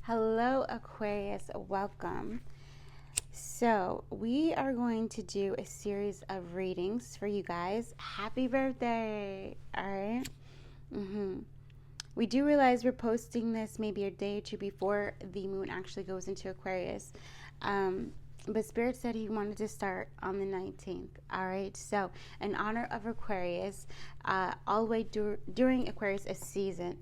Hello, Aquarius. Welcome. So, we are going to do a series of readings for you guys. Happy birthday! All right. We do realize we're posting this maybe a day or two before the moon actually goes into Aquarius. But Spirit said he wanted to start on the 19th. All right. So, in honor of Aquarius, all the way during Aquarius season,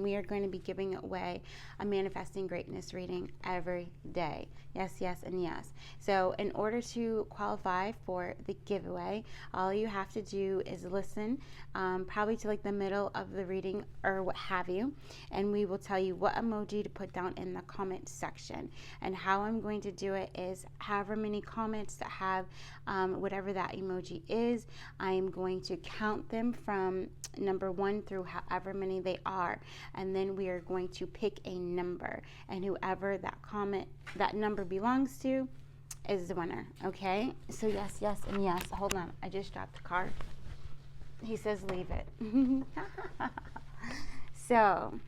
we are going to be giving away a manifesting greatness reading every day. Yes, yes, and yes. So, in order to qualify for the giveaway, all you have to do is listen, probably to like the middle of the reading or what have you, and we will tell you what emoji to put down in the comment section. And how I'm going to do it is however many comments that have whatever that emoji is, I am going to count them from number 1 through however many they are, and then we are going to pick a number, and whoever that number belongs to is the winner. Okay, so yes, yes, and yes. Hold on, I just dropped the card. He says leave it. So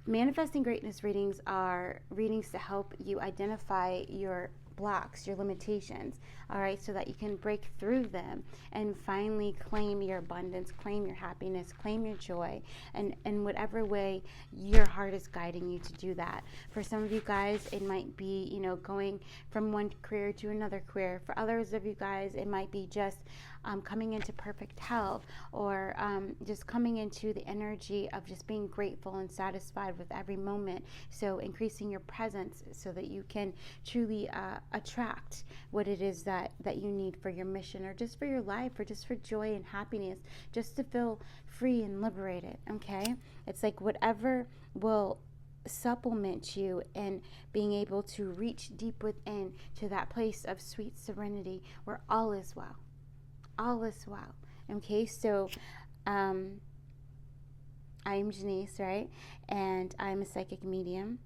manifesting greatness readings are readings to help you identify your blocks, your limitations, all right, so that you can break through them and finally claim your abundance, claim your happiness, claim your joy, and in whatever way your heart is guiding you to do that. For some of you guys, it might be, going from one career to another career. For others of you guys, it might be just coming into perfect health, or just coming into the energy of just being grateful and satisfied with every moment. So increasing your presence so that you can truly attract what it is that you need for your mission, or just for your life, or just for joy and happiness, just to feel free and liberated. Okay, it's like whatever will supplement you in being able to reach deep within to that place of sweet serenity where all is well. All is well. Okay, so I'm Janice, right? And I'm a psychic medium,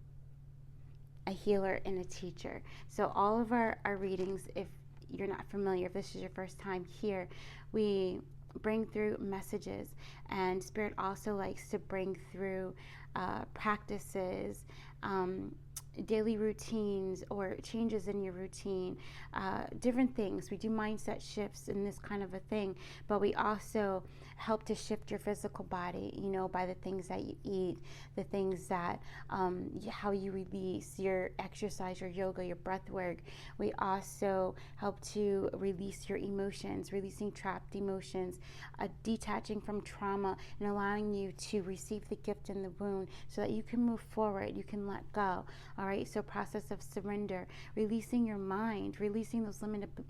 a healer, and a teacher. So all of our readings, if you're not familiar, if this is your first time here, we bring through messages, and Spirit also likes to bring through practices, daily routines, or changes in your routine, different things. We do mindset shifts and this kind of a thing, but we also help to shift your physical body, by the things that you eat, the things that, how you release, your exercise, your yoga, your breath work. We also help to release your emotions, releasing trapped emotions, detaching from trauma, and allowing you to receive the gift in the wound so that you can move forward, you can let go. All right, so process of surrender, releasing your mind, releasing those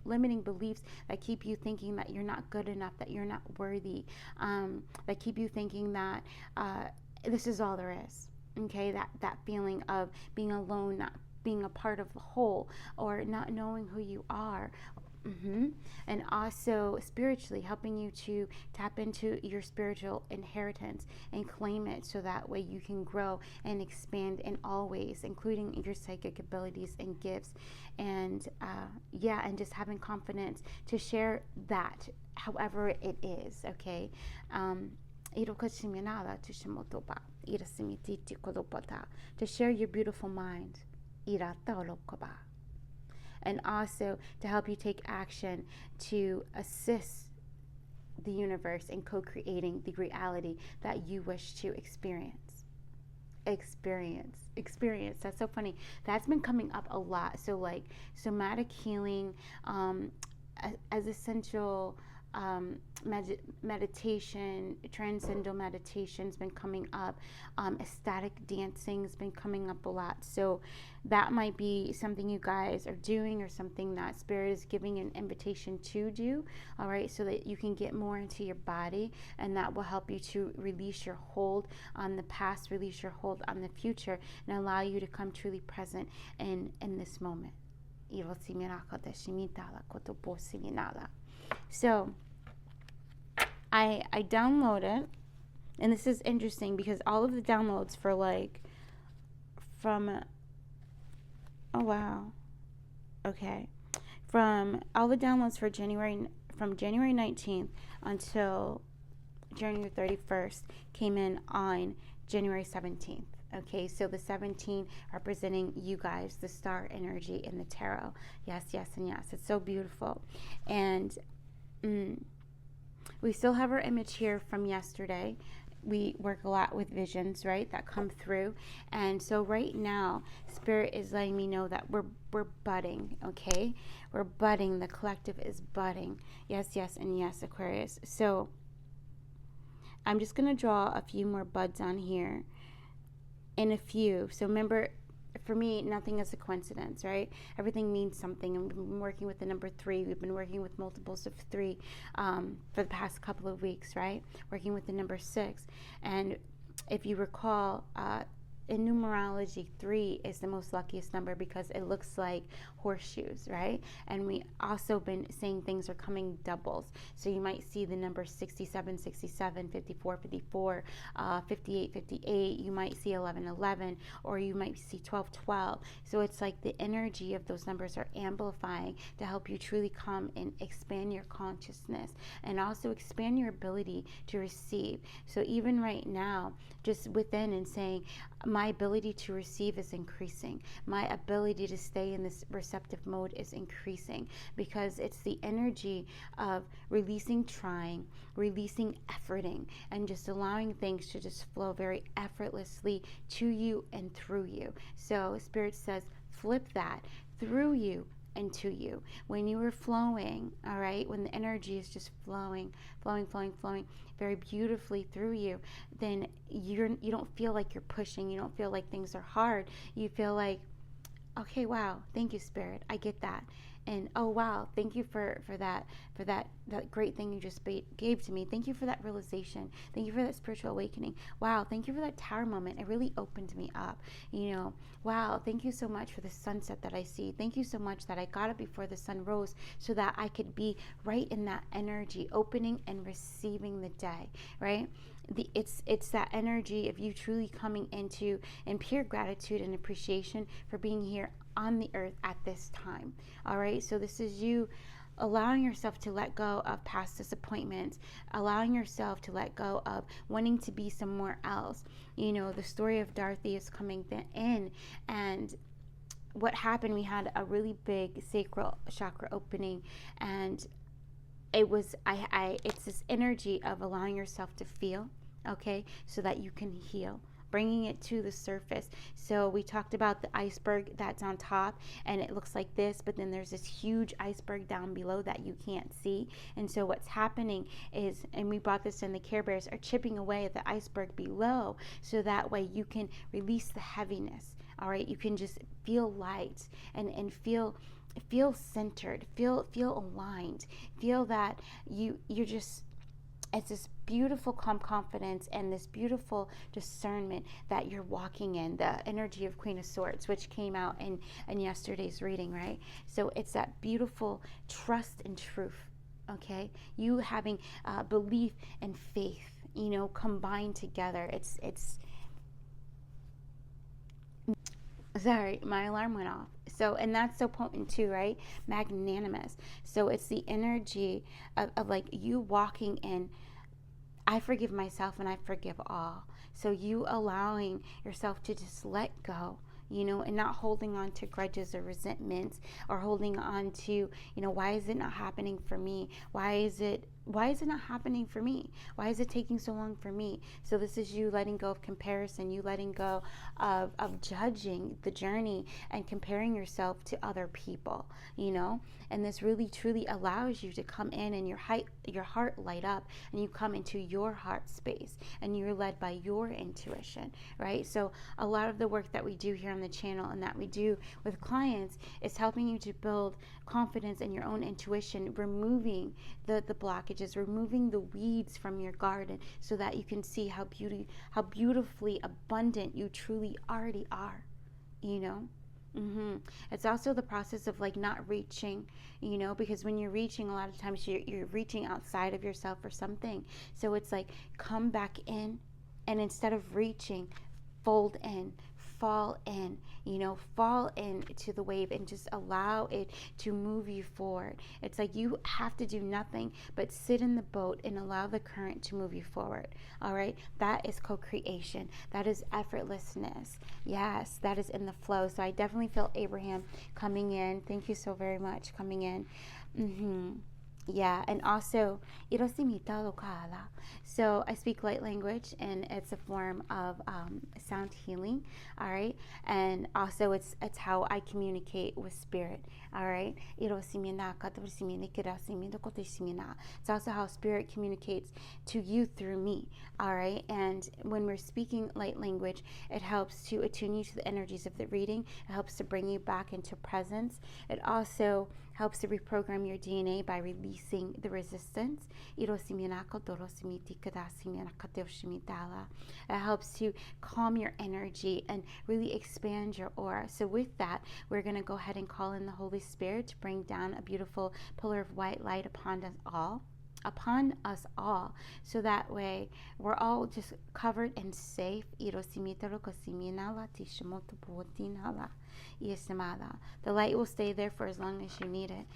limiting beliefs that keep you thinking that you're not good enough, that you're not worthy, that keep you thinking that this is all there is. Okay, that feeling of being alone, not being a part of the whole, or not knowing who you are. And also spiritually helping you to tap into your spiritual inheritance and claim it, so that way you can grow and expand in all ways, including your psychic abilities and gifts, and and just having confidence to share that however it is. Okay, to share your beautiful mind, and also to help you take action to assist the universe in co-creating the reality that you wish to experience. That's so funny. That's been coming up a lot. So like somatic healing, as essential meditation, transcendental meditation has been coming up. Ecstatic dancing has been coming up a lot. So that might be something you guys are doing, or something that Spirit is giving an invitation to do. All right, so that you can get more into your body, and that will help you to release your hold on the past, release your hold on the future, and allow you to come truly present in this moment. So I downloaded, and this is interesting because all of the downloads for from all the downloads for from January 19th until January 31st came in on January 17th. Okay, so the 17 representing you guys, the star energy in the tarot. Yes, yes, and yes. It's so beautiful. And we still have our image here from yesterday. We work a lot with visions, right, that come through. And so right now, Spirit is letting me know that we're budding, okay? We're budding. The collective is budding. Yes, yes, and yes, Aquarius. So I'm just going to draw a few more buds on here. In a few. So remember, for me, nothing is a coincidence, right? Everything means something. And we've been working with the number 3. We've been working with multiples of 3 for the past couple of weeks, right? Working with the number 6. And if you recall, in numerology, 3 is the most luckiest number because it looks like horseshoes, right? And we also been saying things are coming doubles. So you might see the number 67, 67, 54, 54, 58, 58. You might see 11, 11, or you might see 12, 12. So it's like the energy of those numbers are amplifying to help you truly come and expand your consciousness and also expand your ability to receive. So even right now, just within and saying, my ability to receive is increasing. My ability to stay in this receptive mode is increasing because it's the energy of releasing trying, releasing efforting, and just allowing things to just flow very effortlessly to you and through you. So Spirit says, flip that through you and to you. When you are flowing, all right, when the energy is just flowing very beautifully through you, then you don't feel like you're pushing. You don't feel like things are hard. You feel like, okay, wow, thank you, Spirit. I get that. And oh wow, thank you for that great thing you just gave to me. Thank you for that realization. Thank you for that spiritual awakening. Wow, thank you for that tower moment. It really opened me up. Wow, thank you so much for the sunset that I see. Thank you so much that I got up before the sun rose so that I could be right in that energy, opening and receiving the day, right? It's that energy of you truly coming into in pure gratitude and appreciation for being here on the earth at this time. All right, so this is you allowing yourself to let go of past disappointments, allowing yourself to let go of wanting to be somewhere else. The story of Dorothy is coming in, and what happened, we had a really big sacral chakra opening, and it was it's this energy of allowing yourself to feel, okay, so that you can heal, bringing it to the surface. So we talked about the iceberg that's on top and it looks like this, but then there's this huge iceberg down below that you can't see. And so what's happening is, and we brought this in, the Care Bears are chipping away at the iceberg below so that way you can release the heaviness. All right, you can just feel light and feel centered, feel aligned, feel that you're just, it's this beautiful calm confidence and this beautiful discernment that you're walking in, the energy of Queen of Swords, which came out in yesterday's reading, right? So it's that beautiful trust and truth, okay? You having belief and faith, combined together. It's sorry, my alarm went off. So, and that's so potent too, right? Magnanimous. So it's the energy of like you walking in, I forgive myself and I forgive all. So you allowing yourself to just let go, and not holding on to grudges or resentments or holding on to, why is it not happening for me? Why is it not happening for me? Why is it taking so long for me? So this is you letting go of comparison, you letting go of judging the journey and comparing yourself to other people, and this really truly allows you to come in and your heart light up and you come into your heart space and you're led by your intuition, right? So a lot of the work that we do here on the channel and that we do with clients is helping you to build confidence in your own intuition, removing the blockages, removing the weeds from your garden so that you can see how beautifully abundant you truly already are, It's also the process of like not reaching, because when you're reaching, a lot of times you're reaching outside of yourself for something. So it's like come back in, and instead of reaching, fold in, fall in, fall into the wave and just allow it to move you forward. It's like you have to do nothing but sit in the boat and allow the current to move you forward. All right. That is co-creation. That is effortlessness. Yes, that is in the flow. So I definitely feel Abraham coming in. Thank you so very much coming in. Yeah, and also, so I speak light language, and it's a form of sound healing, all right? And also, it's how I communicate with spirit, all right? It's also how spirit communicates to you through me, all right? And when we're speaking light language, it helps to attune you to the energies of the reading. It helps to bring you back into presence. It also helps to reprogram your DNA by releasing the resistance. It helps to calm your energy and really expand your aura. So with that, we're going to go ahead and call in the Holy Spirit to bring down a beautiful pillar of white light upon us all, so that way we're all just covered and safe. The light will stay there for as long as you need it.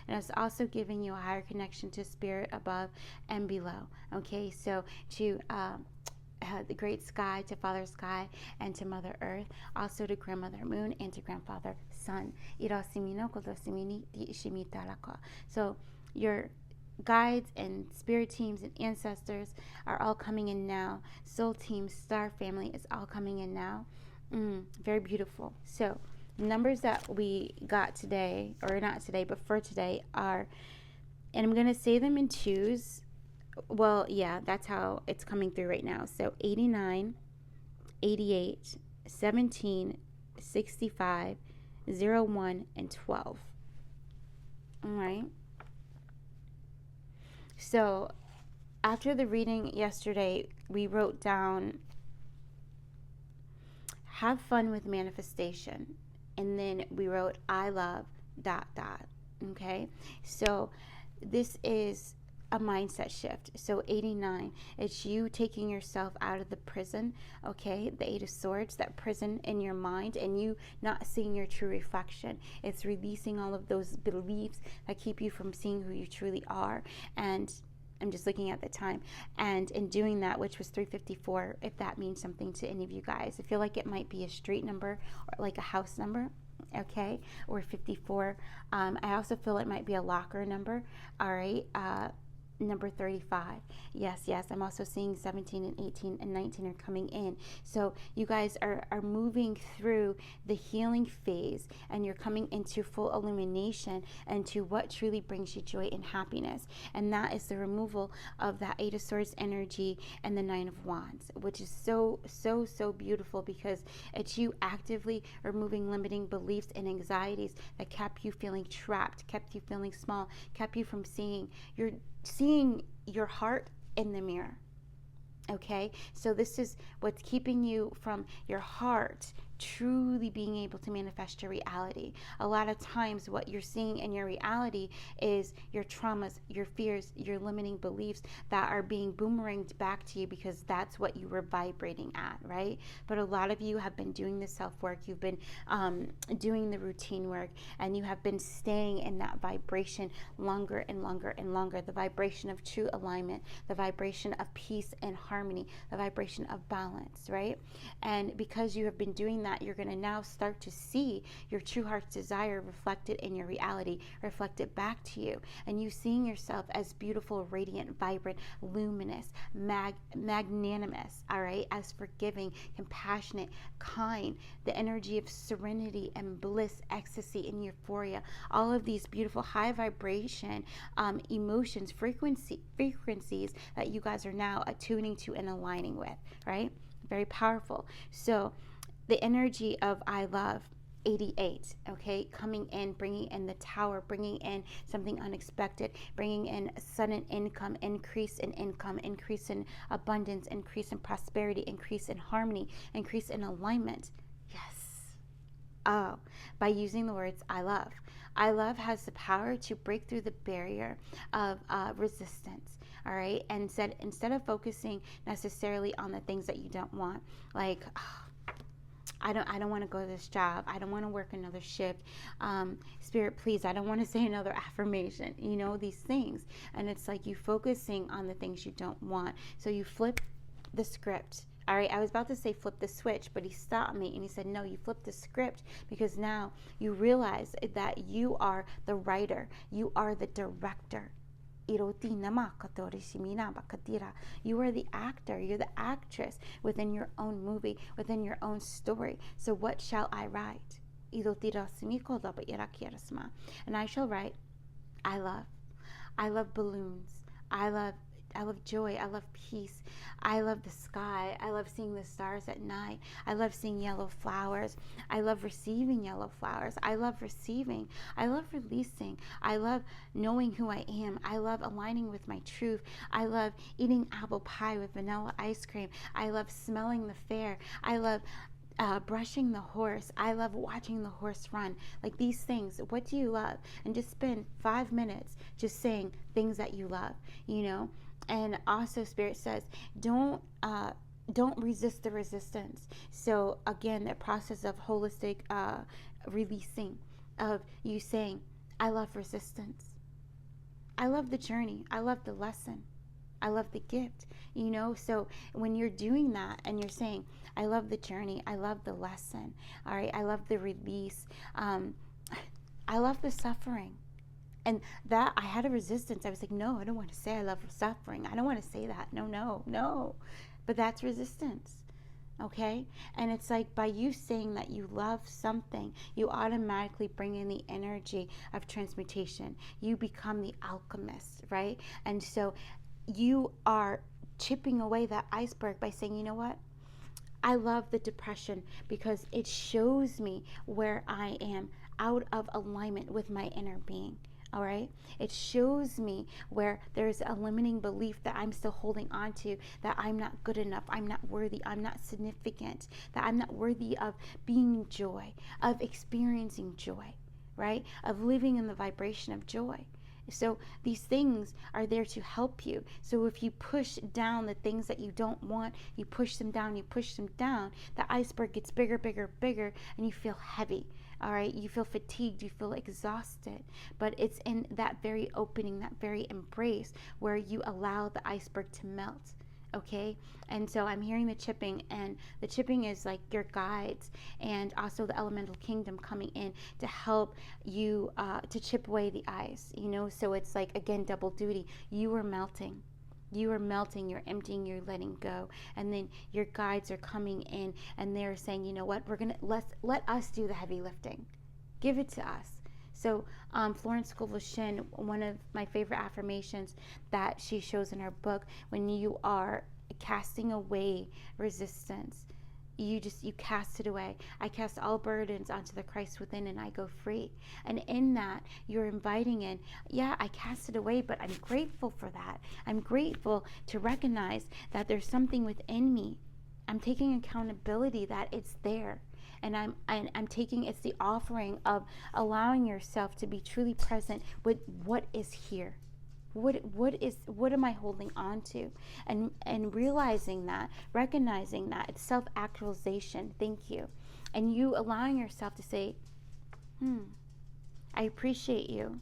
And it's also giving you a higher connection to spirit above and below. Okay, so to the great sky, to Father Sky, and to Mother Earth, also to Grandmother Moon, and to Grandfather Sun. So your guides and spirit teams and ancestors are all coming in now. Soul team, star family is all coming in now. Very beautiful. So numbers that we got today, or not today, but for today are, and I'm going to say them in twos. Well, yeah, that's how it's coming through right now. So 89, 88, 17, 65, 01, and 12. All right. So after the reading yesterday, we wrote down, have fun with manifestation. And then we wrote, I love ... Okay. So this is a mindset shift. So 89, it's you taking yourself out of the prison, okay, the 8 of Swords, that prison in your mind, and you not seeing your true reflection. It's releasing all of those beliefs that keep you from seeing who you truly are. And I'm just looking at the time, and in doing that, which was 354, if that means something to any of you guys, I feel like it might be a street number or like a house number, okay, or 54. I also feel it might be a locker number, all right, number 35. Yes, I'm also seeing 17 and 18 and 19 are coming in. So you guys are moving through the healing phase, and you're coming into full illumination and to what truly brings you joy and happiness. And that is the removal of that 8 of Swords energy and the 9 of Wands, which is so beautiful, because it's you actively removing limiting beliefs and anxieties that kept you feeling trapped, kept you feeling small, kept you from seeing your heart in the mirror. Okay, so this is what's keeping you from your heart truly being able to manifest your reality. A lot of times what you're seeing in your reality is your traumas, your fears, your limiting beliefs that are being boomeranged back to you, because that's what you were vibrating at, right? But a lot of you have been doing the self-work, you've been doing the routine work, and you have been staying in that vibration longer and longer and longer, the vibration of true alignment, the vibration of peace and harmony, the vibration of balance, right? And because you have been doing that, you're going to now start to see your true heart's desire reflected in your reality, reflected back to you, and you seeing yourself as beautiful, radiant, vibrant, luminous, magnanimous, all right, as forgiving, compassionate, kind, the energy of serenity and bliss, ecstasy and euphoria, all of these beautiful high vibration emotions, frequencies that you guys are now attuning to and aligning with, right? Very powerful. So the energy of I love, 88, okay, coming in, bringing in the Tower, bringing in something unexpected, bringing in sudden income, increase in abundance, increase in prosperity, increase in harmony, increase in alignment. Yes. Oh, by using the words I love. I love has the power to break through the barrier of resistance. all right? And instead of focusing necessarily on the things that you don't want, like, I don't want to go to this job. I don't want to work another shift. Spirit, please, I don't want to say another affirmation. These things. And it's like you focusing on the things you don't want. So you flip the script. All right, I was about to say flip the switch, but he stopped me and he said, no, you flip the script, because now you realize that you are the writer. You are the director. You are the actor. You're the actress within your own movie, within your own story. So what shall I write? And I shall write, I love. I love balloons. I love joy. I love peace. I love the sky. I love seeing the stars at night. I love seeing yellow flowers. I love receiving yellow flowers. I love receiving. I love releasing. I love knowing who I am. I love aligning with my truth. I love eating apple pie with vanilla ice cream. I love smelling the fair. I love brushing the horse. I love watching the horse run. Like these things. What do you love? And just spend 5 minutes just saying things that you love, And also Spirit says, don't resist the resistance. So again, the process of holistic releasing, of you saying, I love resistance. I love the journey. I love the lesson. I love the gift, So when you're doing that and you're saying, I love the journey, I love the lesson, all right, I love the release, I love the suffering. And that, I had a resistance. I was like, no, I don't want to say I love suffering. I don't want to say that. No. But that's resistance. Okay? And it's like by you saying that you love something, you automatically bring in the energy of transmutation. You become the alchemist, right? And so you are chipping away that iceberg by saying, you know what? I love the depression because it shows me where I am out of alignment with my inner being. All right. It shows me where there's a limiting belief that I'm still holding on to, that I'm not good enough, I'm not worthy, I'm not significant, that I'm not worthy of being joy, of experiencing joy, right? Of living in the vibration of joy. So these things are there to help you. So if you push down the things that you don't want, you push them down, the iceberg gets bigger, and you feel heavy. All right, you feel fatigued, you feel exhausted, but it's in that very opening, that very embrace where you allow the iceberg to melt. Okay, and so I'm hearing the chipping, and the chipping is like your guides and also the elemental kingdom coming in to help you to chip away the ice, so it's like, again, double duty. You are melting, you're emptying, you're letting go, and then your guides are coming in and they're saying, you know what, let us do the heavy lifting, give it to us. So Florence Scovel Shinn, one of my favorite affirmations that she shows in her book, when you are casting away resistance, you cast it away. I cast all burdens onto the Christ within and I go free. And in that, you're inviting in, yeah, I cast it away, but I'm grateful for that. I'm grateful to recognize that there's something within me. I'm taking accountability that it's there. And I'm taking, it's the offering of allowing yourself to be truly present with what is here. What am I holding on to? And realizing that, recognizing that, it's self-actualization. Thank you. And you allowing yourself to say, I appreciate you,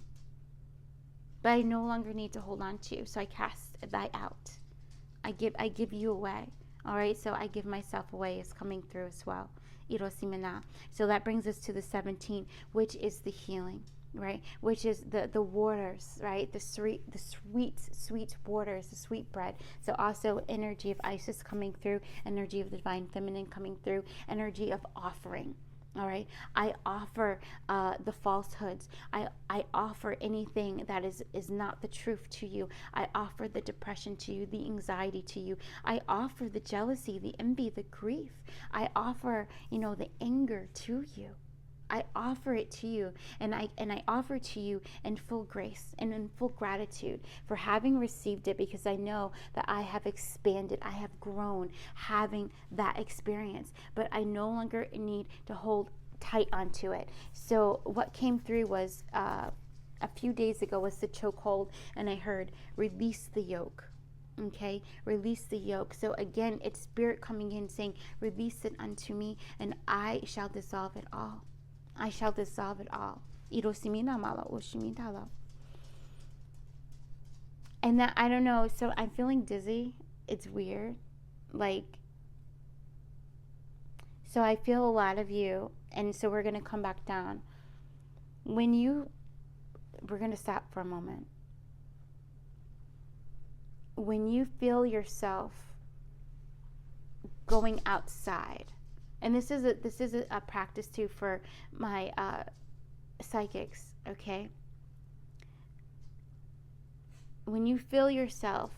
but I no longer need to hold on to you. So I cast that out. I give you away. All right. So I give myself away is coming through as well. So that brings us to the 17, which is the healing, right? Which is the waters, right? The sweet waters, the sweet bread. So also energy of Isis coming through, energy of the divine feminine coming through, energy of offering. All right. I offer the falsehoods. I offer anything that is not the truth to you. I offer the depression to you, the anxiety to you. I offer the jealousy, the envy, the grief. I offer, the anger to you. I offer it to you, and I offer to you in full grace and in full gratitude for having received it, because I know that I have expanded, I have grown having that experience, but I no longer need to hold tight onto it. So what came through was a few days ago was the chokehold, and I heard release the yoke. Okay, release the yoke. So again, it's spirit coming in saying, release it unto me, and I shall dissolve it all. I shall dissolve it all. And that, I don't know, so I'm feeling dizzy. It's weird. Like, so I feel a lot of you, and so we're going to come back down. We're going to stop for a moment. When you feel yourself going outside, and this is a practice too for my psychics, okay? When you feel yourself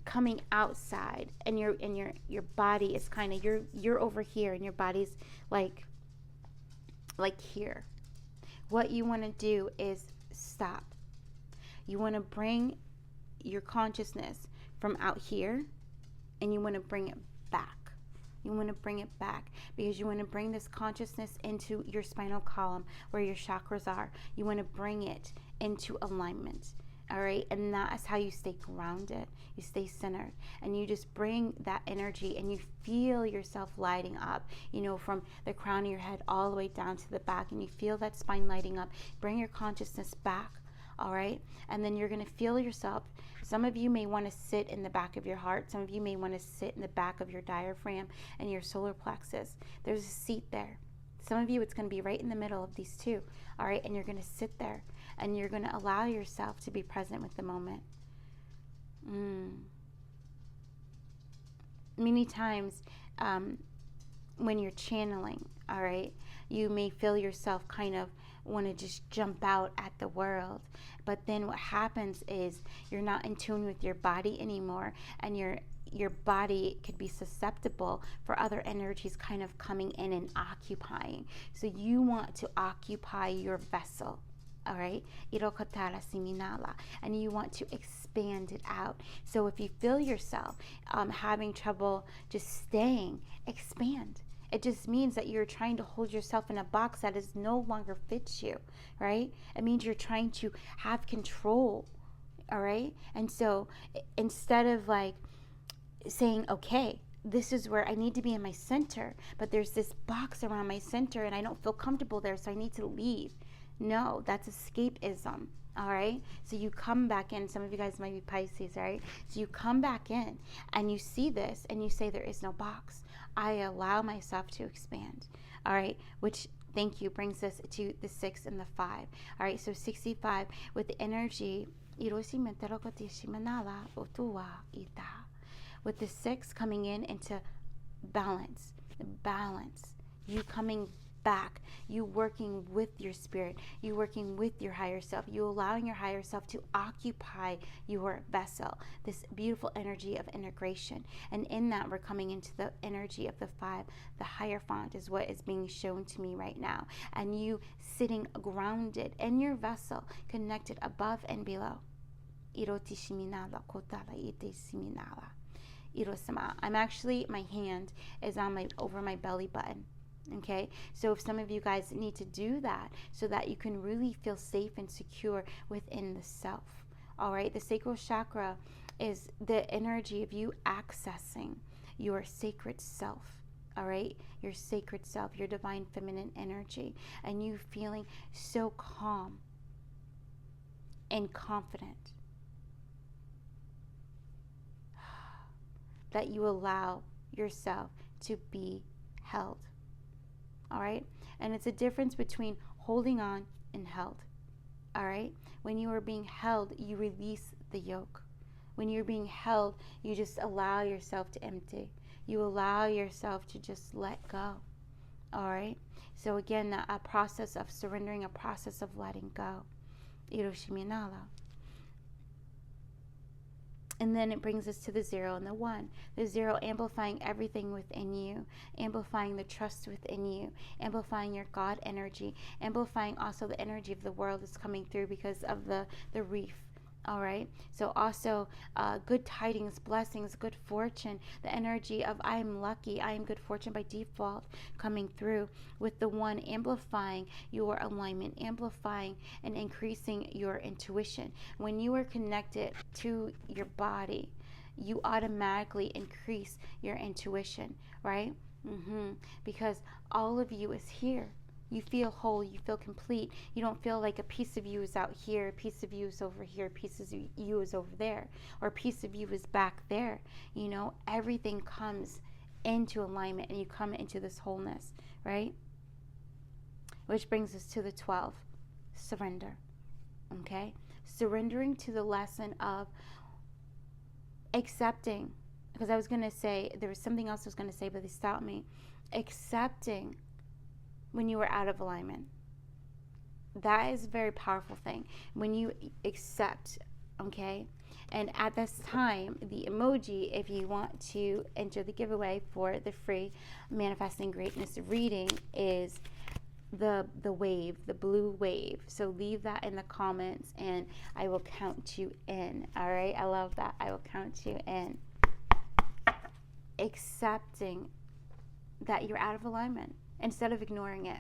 coming outside, and your body is kind of, you're over here, and your body's like here. What you want to do is stop. You want to bring your consciousness from out here, and you want to bring it back. You want to bring it back because you want to bring this consciousness into your spinal column where your chakras are. You want to bring it into alignment. All right, and that is how you stay grounded. You stay centered, and you just bring that energy, and you feel yourself lighting up, from the crown of your head all the way down to the back, and you feel that spine lighting up. Bring your consciousness back, all right? And then you're going to feel yourself. Some of you may want to sit in the back of your heart. Some of you may want to sit in the back of your diaphragm and your solar plexus. There's a seat there. Some of you, it's going to be right in the middle of these two, all right? And you're going to sit there, and you're going to allow yourself to be present with the moment. Many times when you're channeling, all right, you may feel yourself kind of want to just jump out at the world. But then what happens is you're not in tune with your body anymore, and your body could be susceptible for other energies kind of coming in and occupying. So you want to occupy your vessel, all right? And you want to expand it out. So if you feel yourself having trouble just staying, expand. It just means that you're trying to hold yourself in a box that is no longer fits you, right? It means you're trying to have control, all right? And so instead of like saying, okay, this is where I need to be in my center, but there's this box around my center and I don't feel comfortable there, so I need to leave. No, that's escapism, all right? So you come back in. Some of you guys might be Pisces, right? So you come back in and you see this and you say, there is no box. I allow myself to expand, all right? Which, thank you, brings us to the 6 and the 5. All right, so 65 with the energy, with the 6 coming in into balance, you coming back, you working with your spirit, you working with your higher self, you allowing your higher self to occupy your vessel, this beautiful energy of integration. And in that, we're coming into the energy of the 5. The higher font is what is being shown to me right now, and you sitting grounded in your vessel, connected above and below. I'm actually, my hand is on over my belly button. Okay, so if some of you guys need to do that so that you can really feel safe and secure within the self. All right, the sacral chakra is the energy of you accessing your sacred self. All right, your sacred self, your divine feminine energy, and you feeling so calm and confident that you allow yourself to be held. All right, and it's a difference between holding on and held. All right, when you are being held, you release the yoke. When you're being held, you just allow yourself to empty. You allow yourself to just let go. All right, so again, a process of surrendering, a process of letting go. And then it brings us to the 0 and the 1. The 0 amplifying everything within you, amplifying the trust within you, amplifying your God energy, amplifying also the energy of the world that's coming through because of the reef. All right. So also good tidings, blessings, good fortune, the energy of I am lucky, I am good fortune by default coming through, with the 1 amplifying your alignment, amplifying and increasing your intuition. When you are connected to your body, you automatically increase your intuition, right? Because all of you is here. You feel whole, you feel complete. You don't feel like a piece of you is out here, a piece of you is over here, a piece of you is over there, or a piece of you is back there. You know, everything comes into alignment and you come into this wholeness, right? Which brings us to the 12, surrender. Okay? Surrendering to the lesson of accepting, because I was going to say, there was something else I was going to say, but they stopped me. Accepting when you are out of alignment. That is a very powerful thing. When you accept, okay? And at this time, the emoji, if you want to enter the giveaway for the free Manifesting Greatness reading, is the wave, the blue wave. So leave that in the comments and I will count you in. All right? I love that. I will count you in. Accepting that you're out of alignment instead of ignoring it.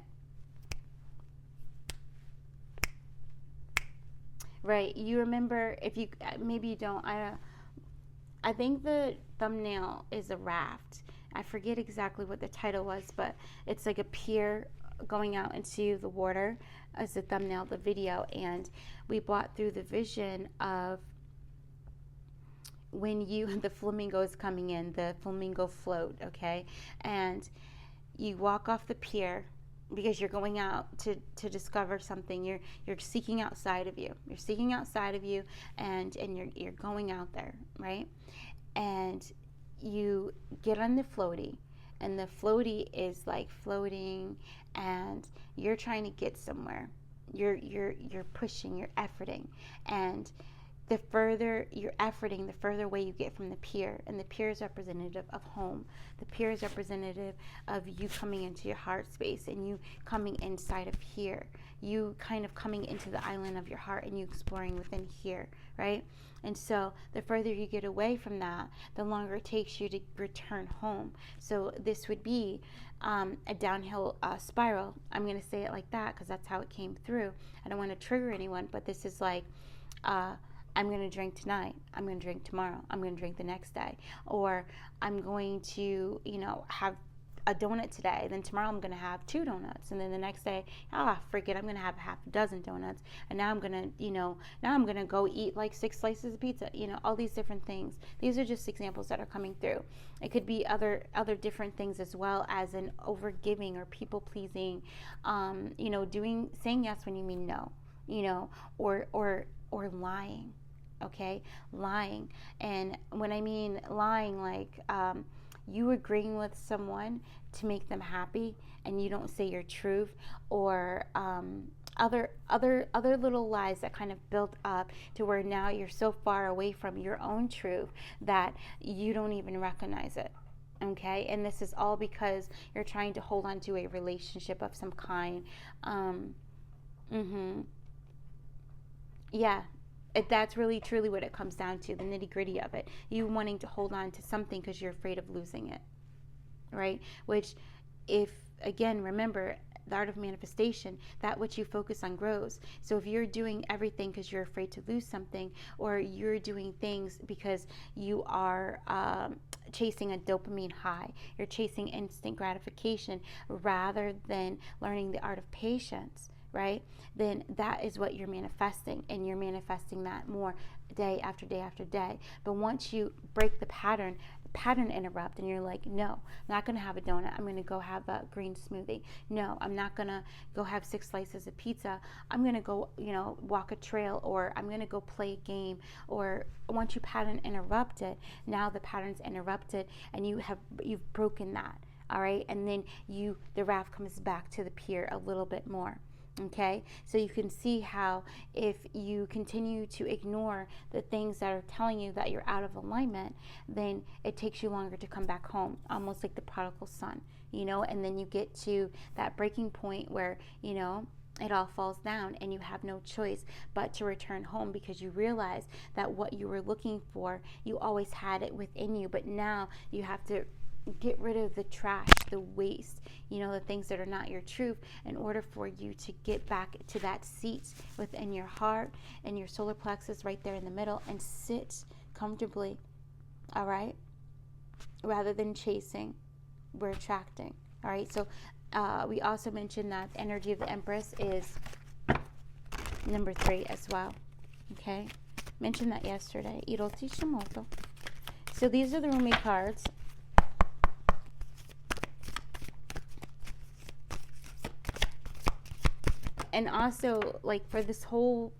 Right? You remember, if you, maybe you don't, I think the thumbnail is a raft. I forget exactly what the title was, but it's like a pier going out into the water as the thumbnail of the video. And we brought through the vision of when the flamingo is coming in, the flamingo float, okay? And you walk off the pier because you're going out to discover something. You're seeking outside of you. You're seeking outside of you, and you're going out there, right? And you get on the floaty, and the floaty is like floating, and you're trying to get somewhere. You're pushing, you're efforting, and the further you're efforting, the further away you get from the pier. And the pier is representative of home. The pier is representative of you coming into your heart space and you coming inside of here. You kind of coming into the island of your heart and you exploring within here, right? And so the further you get away from that, the longer it takes you to return home. So this would be a downhill spiral. I'm going to say it like that because that's how it came through. I don't want to trigger anyone, but this is like, I'm going to drink tonight. I'm going to drink tomorrow. I'm going to drink the next day. Or I'm going to, have a donut today. Then tomorrow I'm going to have 2 donuts. And then the next day, freak it, I'm going to have half a dozen donuts. And now I'm going to, now I'm going to go eat like 6 slices of pizza. All these different things. These are just examples that are coming through. It could be other different things as well, as an overgiving or people pleasing, saying yes when you mean no, or lying. Okay, lying. And when I mean lying, like you agreeing with someone to make them happy and you don't say your truth, or other little lies that kind of built up to where now you're so far away from your own truth that you don't even recognize it. Okay, and this is all because you're trying to hold on to a relationship of some kind. Yeah. That's really truly what it comes down to, the nitty gritty of it. You wanting to hold on to something because you're afraid of losing it, right? Which, if, again, remember, the art of manifestation, that which you focus on grows. So if you're doing everything because you're afraid to lose something, or you're doing things because you are chasing a dopamine high, you're chasing instant gratification rather than learning the art of patience, right? Then that is what you're manifesting, and you're manifesting that more day after day after day. But once you break the pattern interrupt, and you're like, no, I'm not going to have a donut. I'm going to go have a green smoothie. No, I'm not going to go have 6 slices of pizza. I'm going to go, walk a trail, or I'm going to go play a game. Or once you pattern interrupt it, now the pattern's interrupted, and you've broken that. All right, and then the raft comes back to the pier a little bit more. Okay, so you can see how if you continue to ignore the things that are telling you that you're out of alignment, then it takes you longer to come back home, almost like the prodigal son, and then you get to that breaking point where, it all falls down and you have no choice but to return home, because you realize that what you were looking for, you always had it within you, but now you have to get rid of the trash, the waste, the things that are not your truth, in order for you to get back to that seat within your heart and your solar plexus right there in the middle, and sit comfortably all right? Rather than chasing, we're attracting, all right? So we also mentioned that the energy of the Empress is number 3 as well, okay? Mentioned that yesterday. Iroti Shimoto. So these are the Rumi cards. And also, like, for this whole,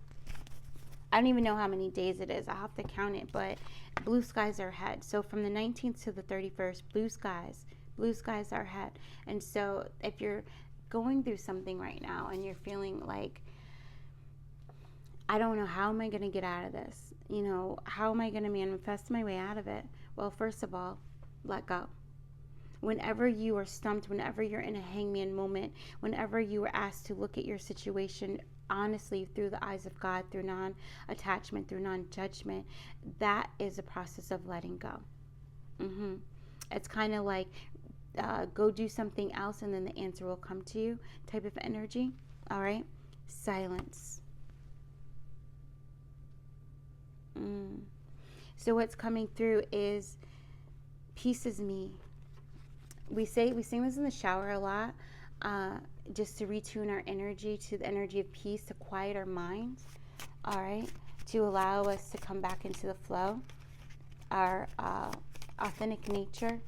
I don't even know how many days it is. I have to count it, but blue skies are ahead. So from the 19th to the 31st, blue skies are ahead. And so if you're going through something right now and you're feeling like, I don't know, how am I going to get out of this? You know, how am I going to manifest my way out of it? Well, first of all, let go. Whenever you are stumped, whenever you're in a hangman moment, whenever you are asked to look at your situation honestly through the eyes of God, through non-attachment, through non-judgment, that is a process of letting go. It's kind of like go do something else and then the answer will come to you type of energy. All right? Silence. So what's coming through is peace is me. We sing this in the shower a lot, just to retune our energy to the energy of peace, to quiet our minds, all right, to allow us to come back into the flow, our authentic nature.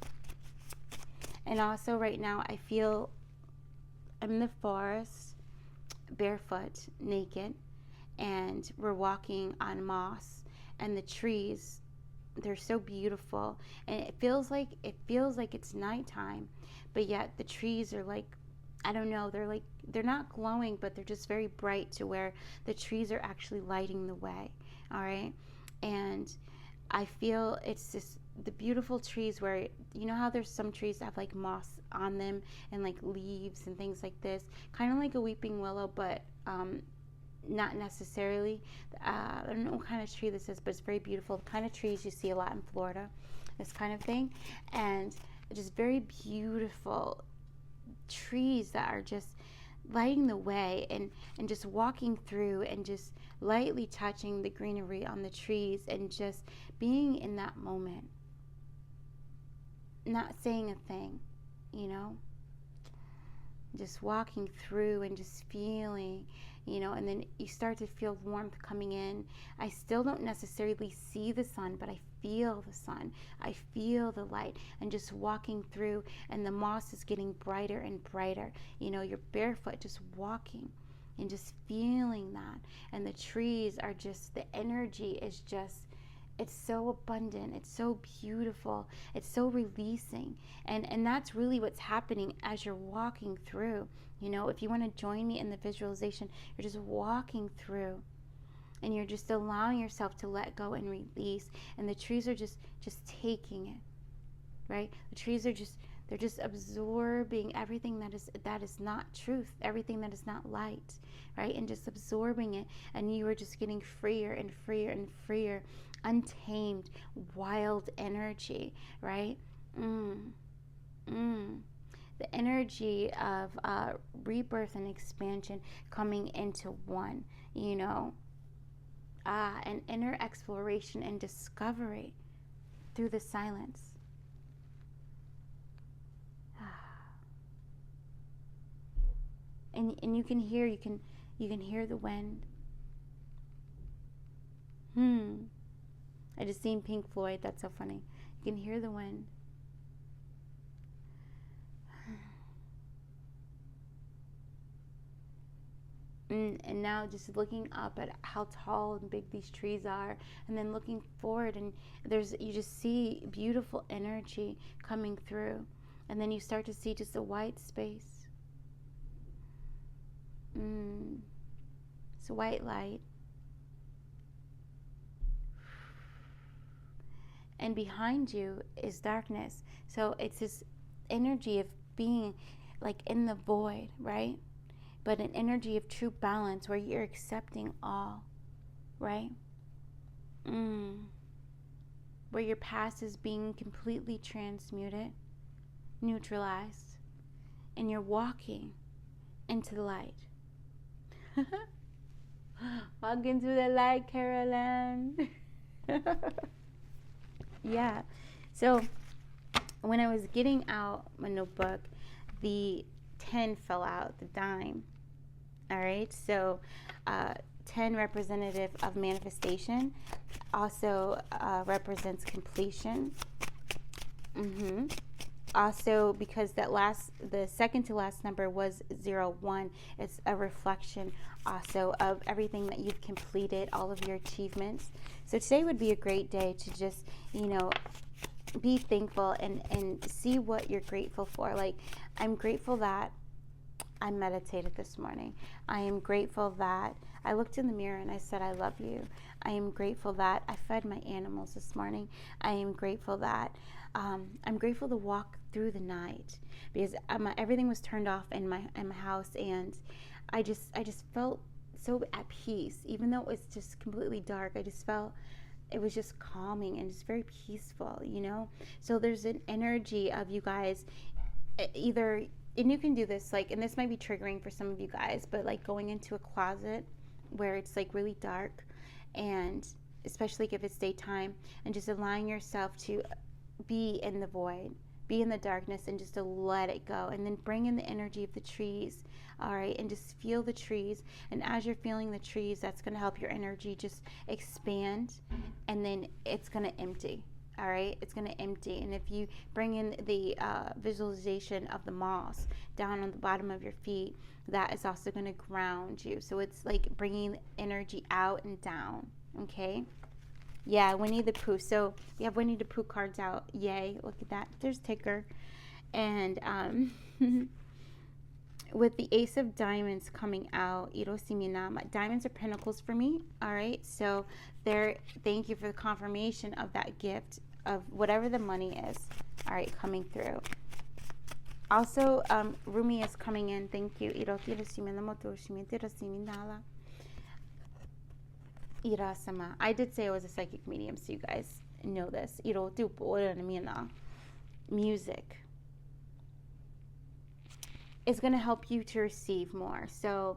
And also right now I feel I'm in the forest, barefoot, naked, and we're walking on moss, and the trees, they're so beautiful, and it feels like it's nighttime, but yet the trees are like, I don't know, they're not glowing, but they're just very bright to where the trees are actually lighting the way. All right? And I feel it's just the beautiful trees where, you know how there's some trees that have like moss on them and like leaves and things like this, kind of like a weeping willow, but not necessarily. I don't know what kind of tree this is, but it's very beautiful. The kind of trees you see a lot in Florida, this kind of thing. And just very beautiful trees that are just lighting the way, and just walking through and just lightly touching the greenery on the trees and just being in that moment. Not saying a thing, you know? Just walking through and just feeling, you know, and then you start to feel warmth coming in. I still don't necessarily see the sun, but I feel the sun. I feel the light, and just walking through, and the moss is getting brighter and brighter. You know, you're barefoot just walking and just feeling that. And the trees are just, the energy is just, it's so abundant, it's so beautiful, it's so releasing, and that's really what's happening as you're walking through. You know, if you want to join me in the visualization, you're just walking through, and you're just allowing yourself to let go and release, and the trees are just taking it, right? The trees are just, they're just absorbing everything that is not truth, everything that is not light, right? And just absorbing it, and you are just getting freer and freer and freer, untamed, wild energy, right? The energy of rebirth and expansion coming into one, you know, an inner exploration and discovery through the silence. And you can hear the wind. I just seen Pink Floyd. That's so funny. You can hear the wind. And now just looking up at how tall and big these trees are, and then looking forward, and you just see beautiful energy coming through, and then you start to see just a white space. It's a white light. And behind you is darkness. So it's this energy of being like in the void, right? But an energy of true balance where you're accepting all, right? Where your past is being completely transmuted, neutralized, and you're walking into the light. Walk into the light, Carolyn. Yeah. So when I was getting out my notebook, the 10 fell out, the dime. All right. So 10 representative of manifestation, also represents completion. Also, because the second to last number was 01, it's a reflection also of everything that you've completed, all of your achievements. So today would be a great day to just, be thankful and see what you're grateful for. Like, I'm grateful that I meditated this morning. I am grateful that I looked in the mirror and I said, I love you. I am grateful that I fed my animals this morning. I am grateful that I'm grateful to walk through the night, because everything was turned off in my house, and I just felt so at peace, even though it was just completely dark. I just felt it was just calming and just very peaceful, So there's an energy of you guys either, and you can do this, like, and this might be triggering for some of you guys, but like going into a closet where it's like really dark, and especially if it's daytime, and just allowing yourself to be in the void, be in the darkness, and just to let it go, and then bring in the energy of the trees. All right, and just feel the trees, and as you're feeling the trees, that's going to help your energy just expand, and then it's going to empty. All right, it's going to empty. And if you bring in the visualization of the moss down on the bottom of your feet, that is also going to ground you. So it's like bringing energy out and down. Okay. Yeah, Winnie the Pooh. So we have Winnie the Pooh cards out. Yay, look at that. There's Ticker. And with the Ace of Diamonds coming out, diamonds are pentacles for me. All right, so thank you for the confirmation of that gift of whatever the money is. All right, coming through. Also, Rumi is coming in. Thank you. I did say I was a psychic medium, so you guys know this. Music is going to help you to receive more. So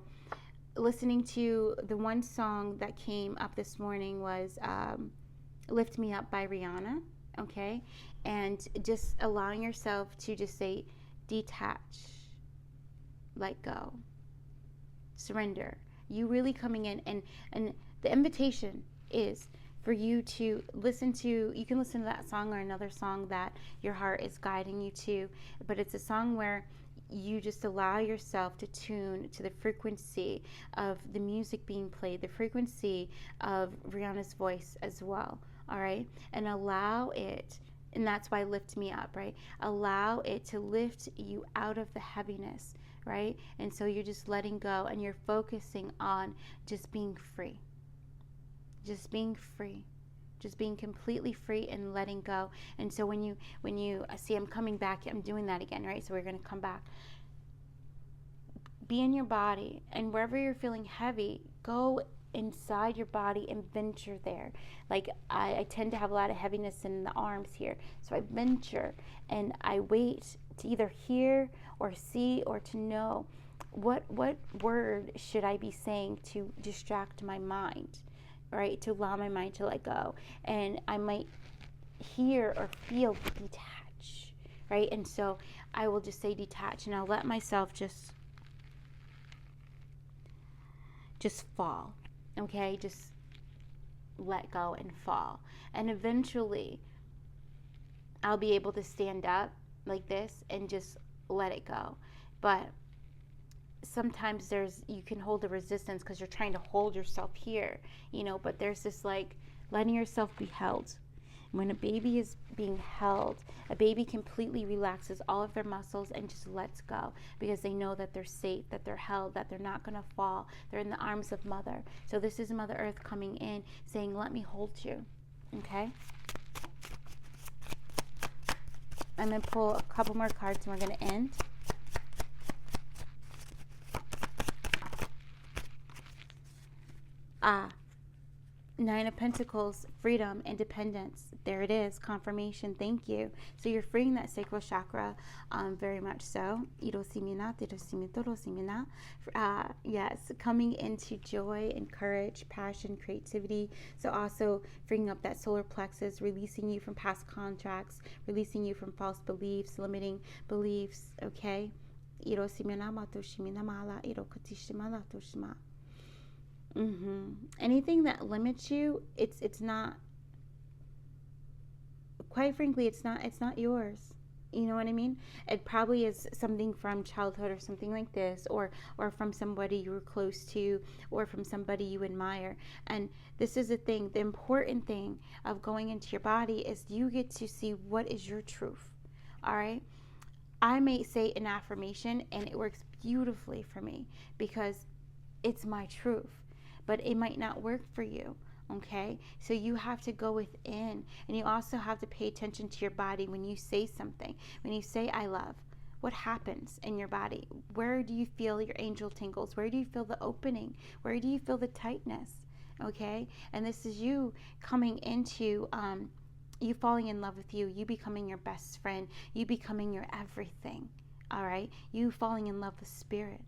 listening to the one song that came up this morning was Lift Me Up by Rihanna, okay? And just allowing yourself to just say, detach, let go, surrender. You really coming in, and the invitation is for you to you can listen to that song or another song that your heart is guiding you to, but it's a song where you just allow yourself to tune to the frequency of the music being played, the frequency of Rihanna's voice as well, all right? And allow it, and that's why Lift Me Up, right? Allow it to lift you out of the heaviness, right? And so you're just letting go, and you're focusing on just being free. Just being free. Just being completely free and letting go. And so when you see, I'm coming back, I'm doing that again, right? So we're going to come back. Be in your body, and wherever you're feeling heavy, go inside your body and venture there. Like I tend to have a lot of heaviness in the arms here, so I venture and I wait to either hear or see or to know what word should I be saying to distract my mind, right? To allow my mind to let go. And I might hear or feel detach, right? And so I will just say detach, and I'll let myself just fall, okay? Just let go and fall. And eventually I'll be able to stand up like this and just let it go. But sometimes you can hold the resistance because you're trying to hold yourself here, but there's this like letting yourself be held. When a baby is being held, a baby completely relaxes all of their muscles and just lets go, because they know that they're safe, that they're held, that they're not going to fall. They're in the arms of Mother. So this is Mother Earth coming in saying, let me hold you, okay? I'm going to pull a couple more cards and we're going to end. Nine of Pentacles, freedom, independence. There it is, confirmation. Thank you. So you're freeing that sacral chakra, very much so. Yes, coming into joy and courage, passion, creativity. So also freeing up that solar plexus, releasing you from past contracts, releasing you from false beliefs, limiting beliefs. Okay. Anything that limits you, it's not, quite frankly, it's not yours. You know what I mean? It probably is something from childhood or something like this, or from somebody you were close to, or from somebody you admire. And this is the thing, the important thing of going into your body is you get to see what is your truth. All right? I may say an affirmation and it works beautifully for me because it's my truth, but it might not work for you. Okay, so you have to go within, and you also have to pay attention to your body when you say something. When you say I love, what happens in your body? Where do you feel your angel tingles? Where do you feel the opening? Where do you feel the tightness? Okay, and this is you coming into you falling in love with you becoming your best friend, you becoming your everything. All right, you falling in love with spirit.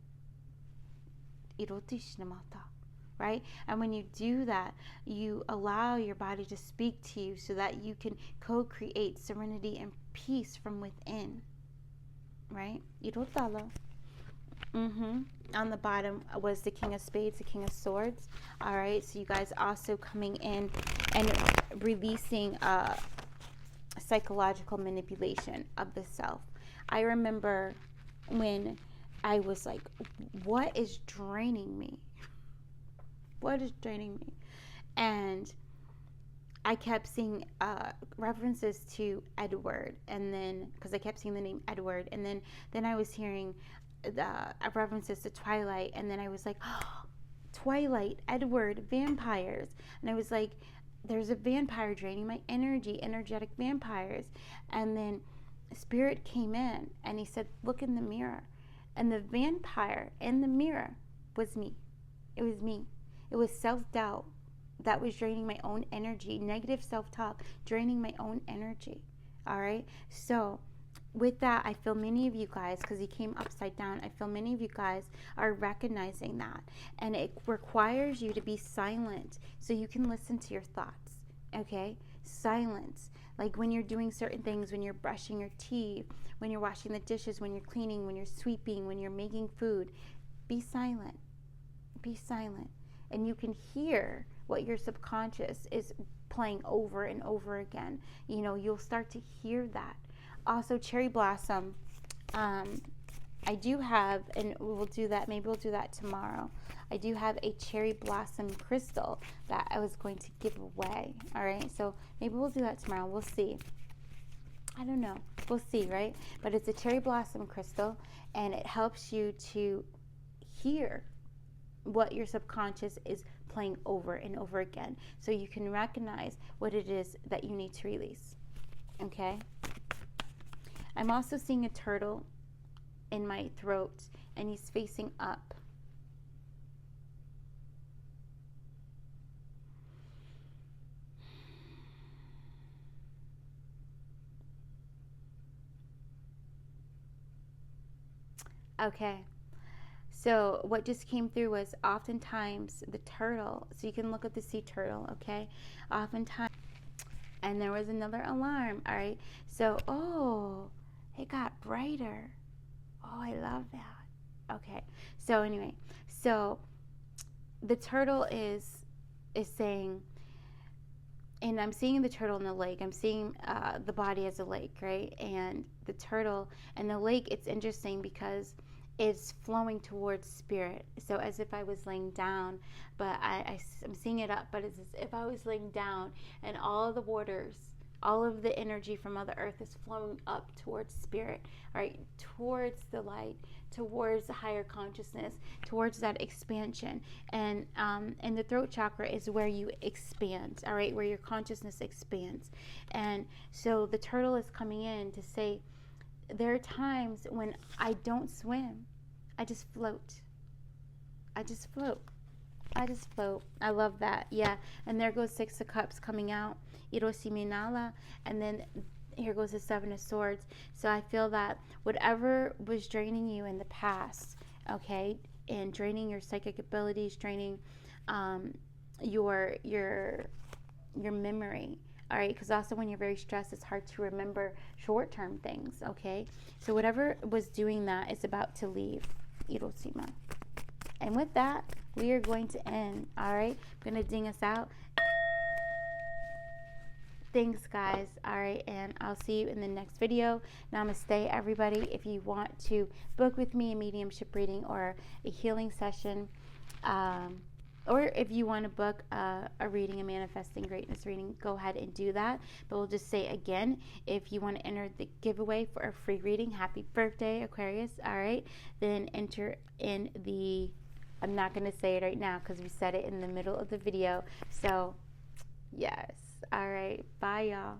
Right? And when you do that, you allow your body to speak to you so that you can co-create serenity and peace from within. Right? On the bottom was the King of Spades, the King of Swords. All right, so you guys also coming in and releasing psychological manipulation of the self. I remember when I was like, what is draining me? What is draining me? And I kept seeing references to Edward, and then because I kept seeing the name Edward, and then I was hearing references to Twilight, and then I was like, oh, Twilight, Edward, vampires, and I was like, there's a vampire draining my energy, energetic vampires. And then Spirit came in and he said, look in the mirror, and the vampire in the mirror was me. It was me. It was self-doubt that was draining my own energy, negative self-talk, draining my own energy. All right. So with that, I feel many of you guys, because he came upside down, I feel many of you guys are recognizing that. And it requires you to be silent so you can listen to your thoughts. Okay. Silence. Like when you're doing certain things, when you're brushing your teeth, when you're washing the dishes, when you're cleaning, when you're sweeping, when you're making food, be silent. Be silent. And you can hear what your subconscious is playing over and over again. You know, you'll start to hear that. Also, cherry blossom. I do have, and we'll do that, maybe we'll do that tomorrow. I do have a cherry blossom crystal that I was going to give away. All right, so maybe we'll do that tomorrow. We'll see. I don't know. We'll see, right? But it's a cherry blossom crystal, and it helps you to hear what your subconscious is playing over and over again, so you can recognize what it is that you need to release. Okay? I'm also seeing a turtle in my throat, and he's facing up. Okay. So what just came through was oftentimes the turtle, so you can look at the sea turtle, okay? Oftentimes, and there was another alarm, all right? So, oh, it got brighter. Oh, I love that. Okay, so anyway, so the turtle is saying, and I'm seeing the turtle in the lake. I'm seeing the body as a lake, right? And the turtle and the lake, it's interesting because it's flowing towards spirit. So as if I was laying down, but I'm seeing it up, but it's as if I was laying down, and all of the waters, all of the energy from Mother Earth is flowing up towards spirit, right? Towards the light, towards the higher consciousness, towards that expansion. And the throat chakra is where you expand, all right? Where your consciousness expands. And so the turtle is coming in to say, there are times when I don't swim. I just float. I just float. I just float. I love that. Yeah. And there goes Six of Cups coming out. Irosiminala. And then here goes the Seven of Swords. So I feel that whatever was draining you in the past, okay, and draining your psychic abilities, draining your memory. All right, because also when you're very stressed, it's hard to remember short-term things, okay? So whatever was doing that is about to leave, Hiroshima. And with that, we are going to end, all right? I'm going to ding us out. Thanks, guys. All right, and I'll see you in the next video. Namaste, everybody. If you want to book with me a mediumship reading or a healing session, or if you want to book a reading, a manifesting greatness reading, go ahead and do that. But we'll just say again, if you want to enter the giveaway for a free reading, happy birthday, Aquarius, all right? Then enter in the, I'm not going to say it right now because we said it in the middle of the video. So, yes. All right. Bye, y'all.